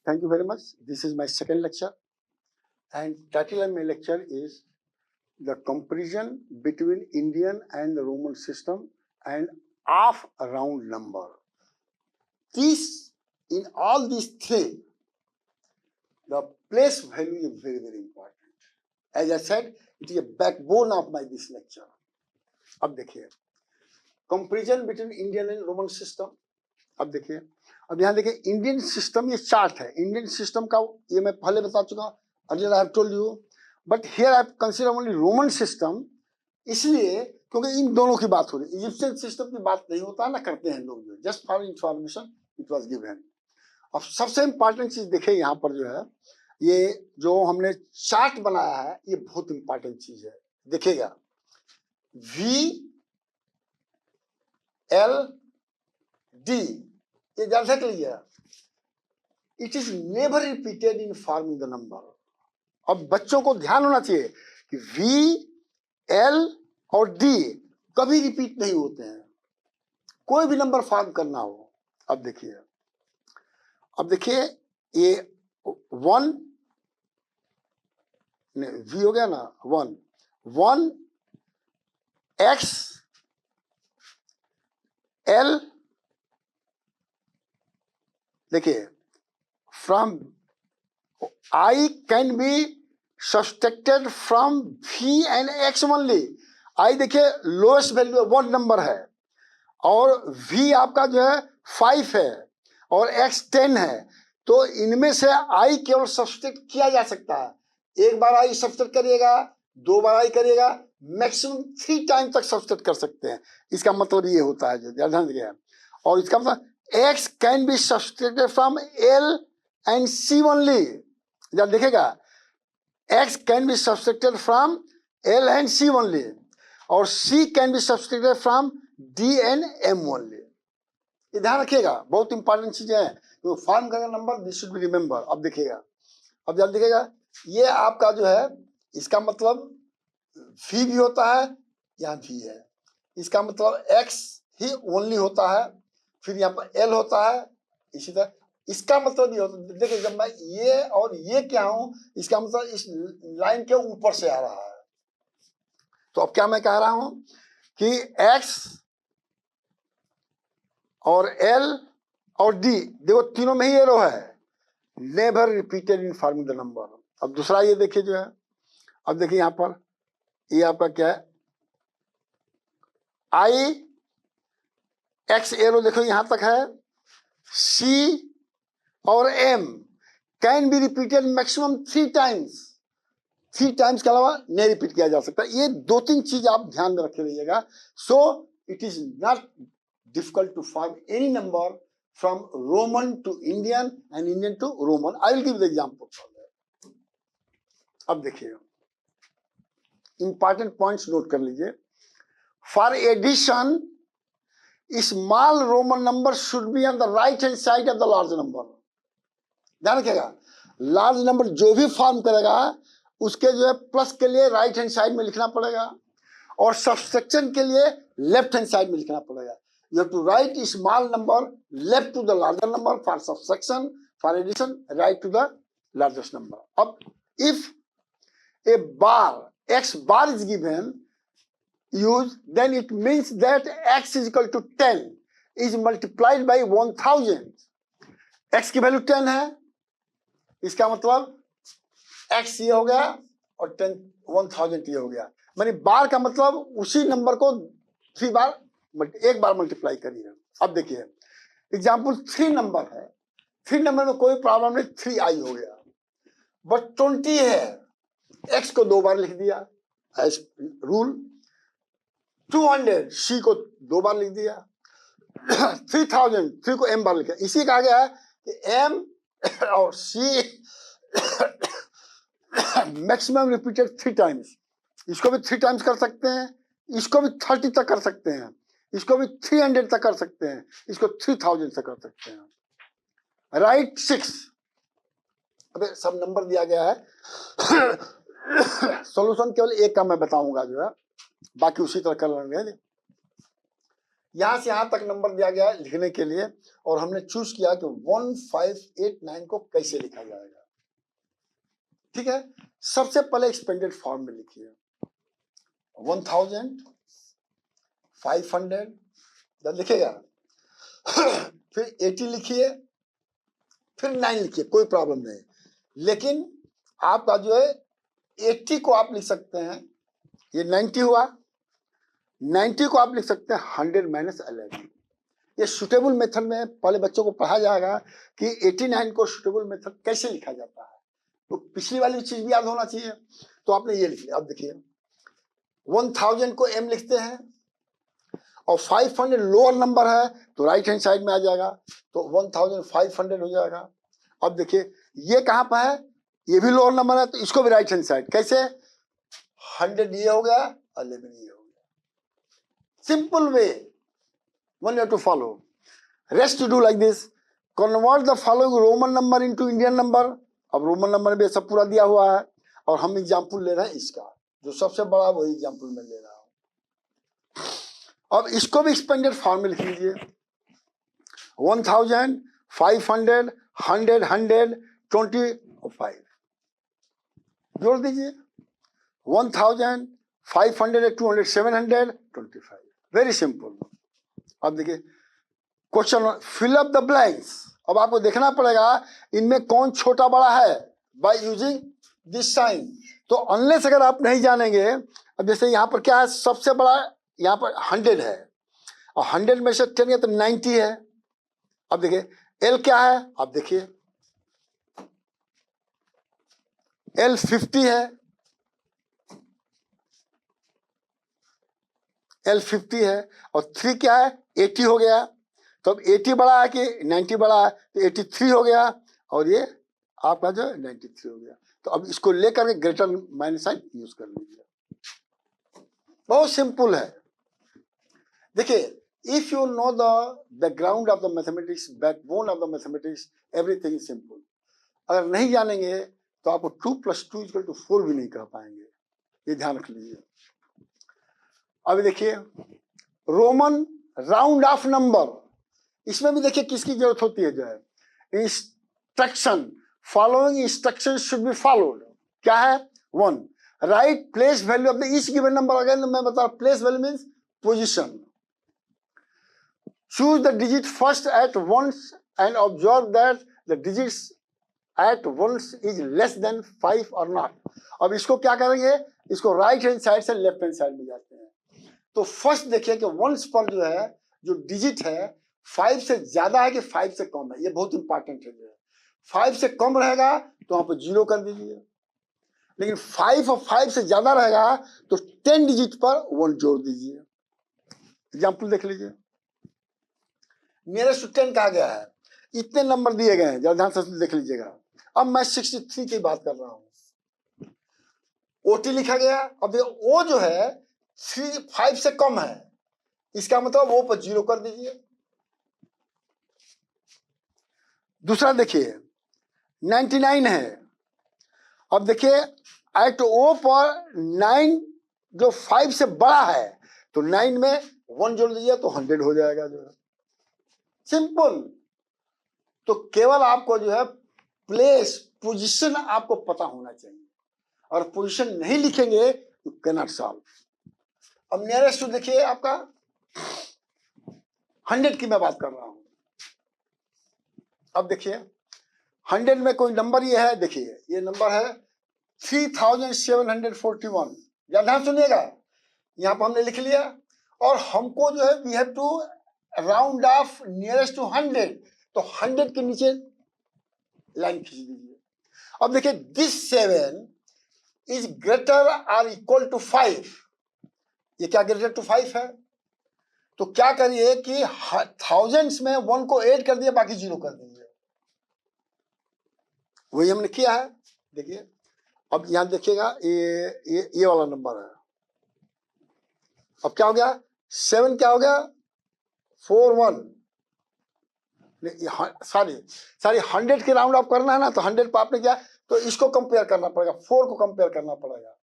Thank you very much. This is my second lecture, and title of my lecture is the comparison between Indian and the Roman system and half round number. This, in all these three, the place value is very, very important. As I said, it is a backbone of my this lecture. अब देखिए comparison between Indian and Roman system. अब देखिए, अब यहाँ देखिए Indian system, ये chart है Indian system का, ये मैं पहले बता चुका हूँ, earlier I have told you, but here I consider only Roman system, इसलिए क्योंकि इन दोनों की बात हो रही है. इजिप्शियन सिस्टम की बात नहीं होता ना, करते हैं लोग, just for information it was given. अब सबसे इंपॉर्टेंट चीज देखिए यहाँ पर जो है, ये जो हमने चार्ट बनाया है, ये बहुत इंपॉर्टेंट चीज है. देखिएगा V L D, ये ध्यान रख लीजिए, it is never repeated in forming the number. अब बच्चों को ध्यान होना चाहिए कि V L और D कभी रिपीट नहीं होते हैं, कोई भी नंबर फॉर्म करना हो. अब देखिए ये 1 V हो गया ना, 1 X L, देखिए from I can be subtracted from V and X only. I देखिए लोएस्ट वैल्यू 1 नंबर है, और V आपका जो है 5 है और X 10 है, तो इनमें से I केवल सब्सट्रैक्ट किया जा सकता है. एक बार I सब्सट्रैक्ट करिएगा, 2 बार I करिएगा, मैक्सिमम 3 टाइम तक सब्सट्रैक्ट कर सकते हैं. इसका मतलब ये होता है, जो ध्यान दीजिए. और इसका मतलब X can be subtracted from L and C only. जब देखेगा X can be subtracted from L and C only, और C can be subtracted from D and M only. ये ध्यान रखिएगा, बहुत इंपॉर्टेंट चीजें हैं. तो फॉर्म का number this should be remember. अब देखिएगा, अब जब देखिएगा ये आपका जो है, इसका मतलब V भी होता है, यहाँ V है, इसका मतलब X ही ओनली होता है, फिर यहाँ पर L होता है, इसी तरह इसका मतलब ये होता है. देखिए जब मैं ये और ये क्या हूं, इसका मतलब इस लाइन के ऊपर से आ रहा है. तो अब क्या मैं कह रहा हूं कि X और L और D, देखो तीनों में ही एरो है, never repeated in forming the number. अब दूसरा ये देखिए जो है, अब देखिए यहां पर ये आपका क्या है, I X एरो देखो यहां तक है, C और M can be repeated maximum 3 times. 3 times के अलावा नहीं रिपीट किया जा सकता. ये 2-3 चीज आप ध्यान में रखे रहिएगा. So it is not difficult to form any number from Roman to Indian and Indian to Roman. I will give the example for that. अब देखिए important points note कर लीजिए. For addition, small Roman number should be on the right hand side of the large number. ध्यान रखिएगा, large number जो भी form करेगा उसके जो है प्लस के लिए राइट हैंड साइड में लिखना पड़ेगा, और सब्सट्रैक्शन के लिए लेफ्ट हैंड साइड में लिखना पड़ेगा. You have to write a small number left to the larger number for subtraction. For addition, write to the largest number. अब if a bar, X bar is given, use, then it means that X is equal to 10 is multiplied by 1000. X की value 10 है, इसका मतलब X ये हो गया और 1000 ये हो गया. मानी बार का मतलब उसी नंबर को 3 बार, एक बार मल्टीप्लाई करिए. अब देखिए एग्जाम्पल 3 नंबर है, 3 नंबर में कोई प्रॉब्लम नहीं, 3i हो गया, बट 20 है, x को 2 बार लिख दिया एज रूल. 200 c को 2 बार लिख दिया. 3000 3 को m बार लिखा. इसी का आ गया है कि m और c मैक्सिमम रिपीटेड 3 टाइम्स. इसको भी 3 टाइम्स कर सकते हैं, इसको भी 30 तक कर सकते हैं, इसको भी 300 तक कर सकते हैं, इसको 3000 तक कर सकते हैं. राइट 6. अबे सब नंबर दिया गया है. सॉल्यूशन केवल एक का मैं बताऊंगा जो है, बाकी उसी तरह कर लेंगे. यहां से यहां तक नंबर दिया गया लिखने के लिए, और हमने चूज किया कि 1589 को कैसे लिखा जाएगा। ठीक है, सबसे पहले एक्सपेंडेड फॉर्म में लिखिए 1500 लिखेगा, फिर 80 लिखिए, फिर 9 लिखिए, कोई प्रॉब्लम नहीं। लेकिन आपका जो है 80 को आप लिख सकते हैं, ये 90 हुआ, 90 को आप लिख सकते हैं 100 माइनस 11। ये सुटेबल मेथड में पहले बच्चों को पढ़ा जाएगा कि 89 को सुटेबल मेथड कैसे लिखा जाता है, तो पिछली वाली चीज भी याद होना चाहिए। तो आपने ये लिख लिया। अब देखिए 1000 को m लिखते हैं और 500 लोअर नंबर है तो राइट हैंड साइड में आ जाएगा, तो 1500 हो जाएगा। अब देखिए ये कहां पर है, ये भी लोअर नंबर है तो इसको भी राइट हैंड साइड, कैसे 100 ये हो गया, 11 ये हो गया। Simple way, one you have to follow. Rest to do like this. Convert the following Roman number into Indian number. अब रोमन नंबर में सब पूरा दिया हुआ है और हम एग्जाम्पल ले रहे हैं इसका, जो सबसे बड़ा वही एग्जाम्पल में ले रहा हूं। अब इसको भी एक्सपेंडेड फॉर्म में लिख लीजिए 1500 500 100 100 25 जोड़ दीजिए 1000 500 200 700 25। Very simple. अब देखिए question fill up the blanks. अब आपको देखना पड़ेगा इनमें कौन छोटा बड़ा है बाय यूजिंग दिस साइन। तो अनलेस अगर आप नहीं जानेंगे, अब जैसे यहाँ पर क्या है, सबसे बड़ा यहाँ पर 100 है और 100 में से 10 गया तो 90 है। अब देखिए एल क्या है, अब देखिए एल 50 है, एल 50 है और 3 क्या है 80 हो गया। तो अब 80 बड़ा है कि 90 बड़ा है, तो 83 हो गया और ये आपका जो 93 हो गया। तो अब इसको लेकर के ग्रेटर माइनस साइन यूज कर लीजिए, बहुत सिंपल है। देखिए if you know the background of the mathematics, backbone of the mathematics, everything is simple. अगर नहीं जानेंगे तो आपको 2 + 2 = 4 भी नहीं कह पाएंगे, ये ध्यान रख लीजिए। अब देखिए रोमन राउंड ऑफ नंबर, इसमें भी देखिए किसकी जरूरत होती है, जो है instruction, following instruction should be followed. क्या है 1 right place value of the each given number. Again मैं बता रहा, place value means position. Choose the digit first at once and observe that the digits at once is less than 5 और not. अब इसको क्या करेंगे, इसको राइट हैंड साइड से लेफ्ट हैंड साइड में जाते हैं। तो फर्स्ट देखिए कि वंस पर जो है जो डिजिट है 5 से ज्यादा है कि 5 से कम है, ये बहुत इंपॉर्टेंट है। 5 से कम रहेगा तो वहां पर 0 कर दीजिए, लेकिन 5 और 5 से ज्यादा रहेगा तो 10 डिजिट पर 1 जोड़ दीजिए। एग्जाम्पल देख लीजिए, नियरेस्ट टू 10 कहा गया है, इतने नंबर दिए गए हैं, जरा ध्यान से देख लीजिएगा। अब मैं 63 की बात कर रहा हूं, ओटी लिखा गया। अब ओ जो है 5 से कम है, इसका मतलब ओ पर 0 कर दीजिए। दूसरा देखिए 99 है, अब देखिए एट ओ पर 9 जो 5 से बड़ा है तो 9 में 1 जोड़ दीजिए तो 100 हो जाएगा, जो है सिंपल। तो केवल आपको जो है प्लेस पोजीशन आपको पता होना चाहिए, और पोजीशन नहीं लिखेंगे तो कैन नॉट सॉल्व। अब नियरेस्ट देखिए आपका 100 की मैं बात कर रहा हूं। अब देखिए 100 में कोई नंबर ये है, देखिए ये नंबर है 3741। ध्यान सुनिएगा, यहां पर हमने लिख लिया और हमको जो है we have to round off nearest to 100, तो 100 के नीचे लाइन खींच दीजिए। अब देखिए दिस 7 इज ग्रेटर और इक्वल टू 5, ये क्या ग्रेटर टू 5 है, तो क्या करिए कि थाउजेंड्स में 1 को ऐड कर दिए, बाकी 0 कर दीजिए, वही हमने किया है। देखिए अब यहां देखिएगा ये वाला नंबर है। अब क्या हो गया 7 क्या हो गया 41, सॉरी 100 के राउंड ऑफ करना है ना, तो 100 पर आपने क्या, तो इसको कंपेयर करना पड़ेगा, 4 को कंपेयर करना पड़ेगा।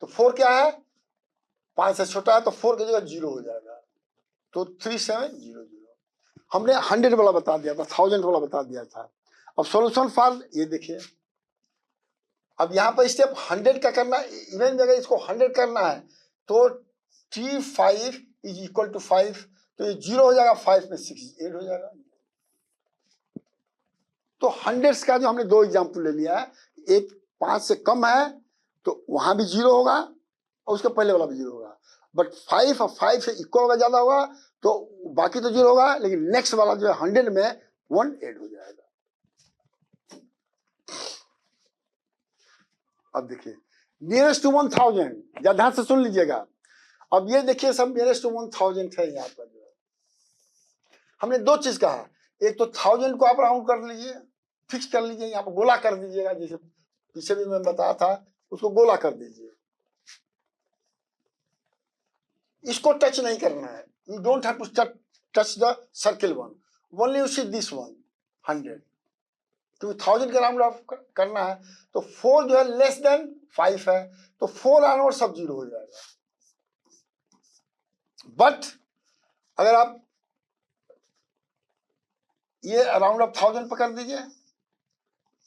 तो 4 क्या है 5 से छोटा है, तो 4 की जगह 0 हो जाएगा। तो 3700 हमने 100 वाला बता दिया था, 1000 वाला बता दिया था। अब सॉल्यूशन फॉर ये देखिए, अब यहाँ पर स्टेप 100 का करना, इवन अगर इसको 100 करना है तो T5 इज इक्वल टू 5, तो ये 0 हो जाएगा, 5 में 6 8 हो जाएगा। तो 100 का जो हमने 2 एग्जाम्पल ले लिया है, एक 5 से कम है तो वहां भी 0 होगा और उसके पहले वाला भी 0 होगा, बट 5 और 5 से इक्वल होगा, ज्यादा होगा तो बाकी तो 0 होगा, लेकिन नेक्स्ट वाला जो है 100 में 1 ऐड हो जाएगा। अब देखिए नियरेस्ट टू 1000, ध्यान से सुन लीजिएगा। अब ये देखिए सब नियरेस्ट टू 1000 है। यहाँ पर जो है हमने 2 चीज कहा, एक तो 1000 को आप राउंड कर लीजिए, फिक्स कर लीजिए, यहाँ पर गोला कर दीजिएगा, जैसे पीछे भी मैं बताया था, उसको गोला कर दीजिए, इसको टच नहीं करना है। You don't have to touch the circle one, only you see this one 100, क्योंकि 1000 का राउंड ऑफ करना है। तो 4 जो है लेस देन 5 है, तो 4 ऑनवर्ड सब 0 हो जाएगा। बट अगर आप ये राउंड ऑफ 1000 पकड़ दीजिए,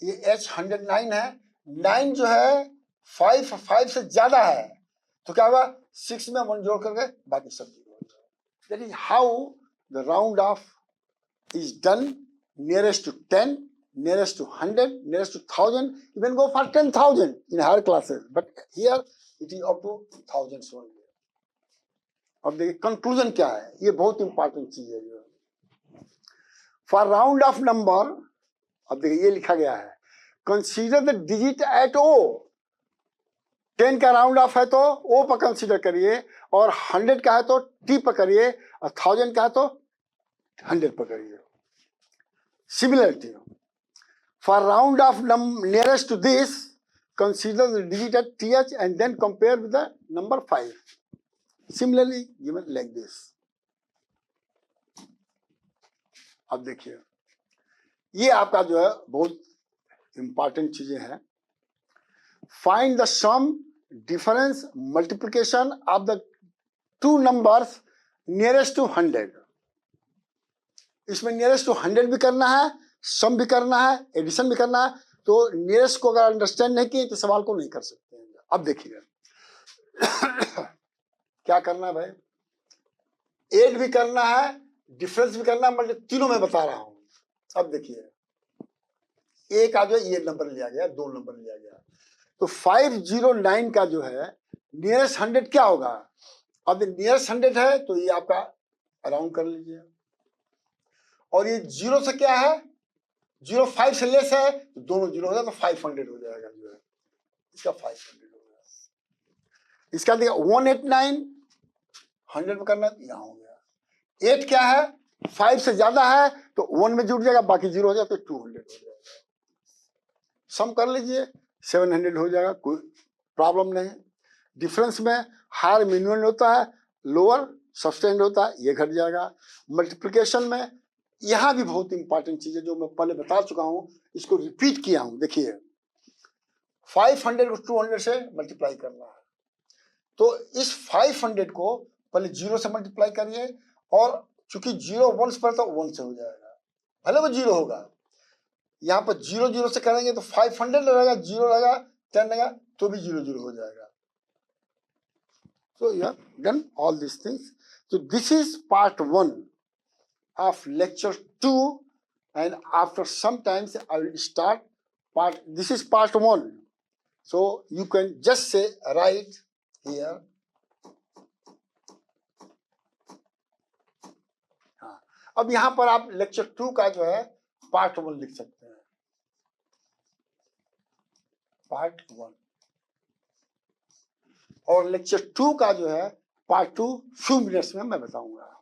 ये H109 है, 9 जो है 5 से ज्यादा है, तो क्या होगा, 6 में 1 जोड़ करके बाकी सब 0 हो जाएगा। That is how the round off is done, nearest to 10, nearest to 100, nearest to 1000, even go for 10,000 in higher classes, but here it is up to thousands only. अब देखिए कंक्लूजन क्या है, ये बहुत इंपॉर्टेंट चीज है। जो फॉर राउंड ऑफ नंबर, अब देखिए ये लिखा गया है, कंसीडर द डिजिट एट ओ। 10 का राउंड ऑफ है तो ओ पर कंसीडर करिए, और 100 का है तो टी पर करिए, और 1000 का है तो 100 पर करिए। Similarity, for round of nearest to this, consider the digit at th and then compare with the number 5. Similarly given like this. अब देखिए ये आपका जो है बहुत इंपॉर्टेंट चीजें हैं। Find the sum difference multiplication of the 2 numbers nearest to 100। इसमें नियरेस्ट टू 100 भी करना है, सम भी करना है, एडिशन भी करना है। तो नियरेस्ट को अगर अंडरस्टैंड नहीं किए तो सवाल को नहीं कर सकते हैं। अब देखिए क्या करना है भाई, ऐड भी करना है, डिफरेंस भी करना है, मतलब तीनों में बता रहा हूं। अब देखिए एक आ जो ये नंबर लिया गया, 2 नंबर लिया गया, तो 509 का जो है नियरेस्ट 100 क्या होगा। अब नियरेस्ट 100 है तो ये आपका अराउंड कर लीजिए, और ये 0 से क्या है, 0 5 से लेस है तो दोनों 0 हो जाए तो 500 हो जाएगा, जो है इसका 500 हो गया। इसका देखिए 189 100 में करना है, यहाँ हो गया। 8 क्या है, 5 से ज्यादा है तो 1 में जुड़ जाएगा, बाकी 0 हो जाए तो 200 हो जाएगा। सम कर लीजिए 700 हो जाएगा, कोई प्रॉब्लम नहीं। डिफरेंस में हायर मिनिमम होता है, लोअर सब्सटेंड होता है, ये घट जाएगा। मल्टीप्लिकेशन में यहां भी बहुत इंपॉर्टेंट चीज है जो मैं पहले बता चुका हूं, इसको रिपीट किया हूं। देखिए 500 को 200 से मल्टीप्लाई करना है, तो इस 500 को पहले 0 से मल्टीप्लाई करिए, और चूंकि 0 1 पर तो 1 से हो जाएगा, भले वो 0 होगा। यहाँ पर 0 0 से करेंगे तो 500 रहेगा, 0 रहेगा, 10 रहेगा तो भी 0 0 हो जाएगा। So you have done all these things. So this is part 1 of lecture 2, and after some times I will start part. This is part 1. So you can just say right here. हाँ, अब यहाँ पर आप lecture 2 का जो है part 1 लिख सकते हैं, part 1, और lecture 2 का जो है part 2 few minutes में मैं बताऊंगा।